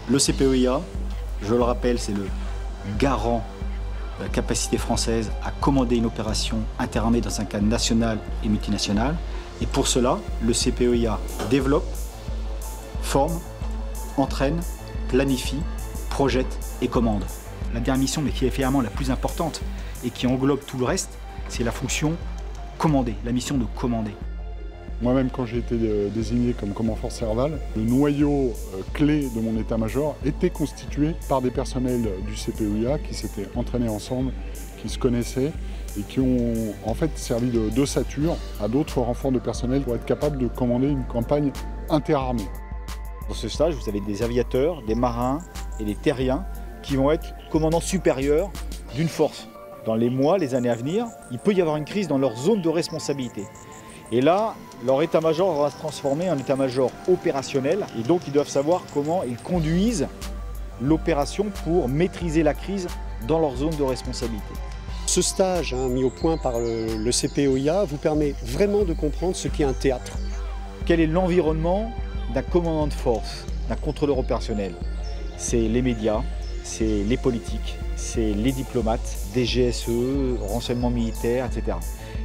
Le CPOIA, je le rappelle, c'est le garant de la capacité française à commander une opération interarmée dans un cadre national et multinational. Et pour cela, le CPOIA développe, forme, entraîne, planifie, projette et commande. La dernière mission, mais qui est finalement la plus importante et qui englobe tout le reste, c'est la fonction commander, la mission de commander. Moi-même, quand j'ai été désigné comme commandant force Serval, le noyau clé de mon état-major était constitué par des personnels du CPOIA qui s'étaient entraînés ensemble, qui se connaissaient et qui ont en fait servi d'ossature à d'autres renforts de personnel pour être capables de commander une campagne interarmée. Dans ce stage, vous avez des aviateurs, des marins et des terriens qui vont être commandants supérieurs d'une force. Dans les mois, les années à venir, il peut y avoir une crise dans leur zone de responsabilité. Et là, leur état-major va se transformer en état-major opérationnel. Et donc, ils doivent savoir comment ils conduisent l'opération pour maîtriser la crise dans leur zone de responsabilité. Ce stage mis au point par le CPOIA vous permet vraiment de comprendre ce qu'est un théâtre. Quel est l'environnement d'un commandant de force, d'un contrôleur opérationnel? C'est les médias, c'est les politiques, c'est les diplomates, des GSE, renseignements militaires, etc.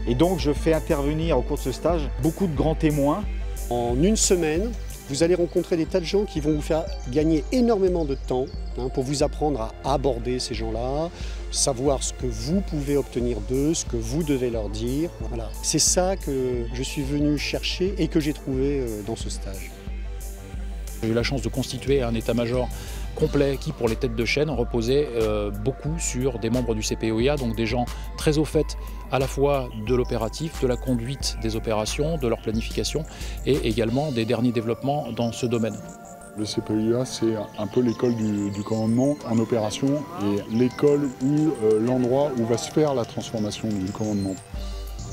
Et donc je fais intervenir au cours de ce stage beaucoup de grands témoins. En une semaine, vous allez rencontrer des tas de gens qui vont vous faire gagner énormément de temps pour vous apprendre à aborder ces gens-là, savoir ce que vous pouvez obtenir d'eux, ce que vous devez leur dire. Voilà. C'est ça que je suis venu chercher et que j'ai trouvé dans ce stage. J'ai eu la chance de constituer un état-major complet qui, pour les têtes de chaîne, reposait beaucoup sur des membres du CPOIA, donc des gens très au fait à la fois de l'opératif, de la conduite des opérations, de leur planification et également des derniers développements dans ce domaine. Le CPOIA, c'est un peu l'école du commandement en opération et l'école où l'endroit où va se faire la transformation du commandement.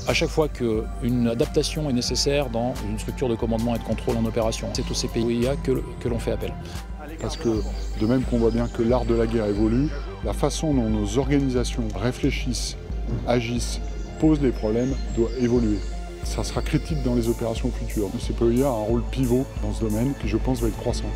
À chaque fois qu'une adaptation est nécessaire dans une structure de commandement et de contrôle en opération, c'est au CPOIA que l'on fait appel. Parce que, de même qu'on voit bien que l'art de la guerre évolue, la façon dont nos organisations réfléchissent, agissent, posent des problèmes doit évoluer. Ça sera critique dans les opérations futures. Le CPOIA a un rôle pivot dans ce domaine qui, je pense, va être croissant.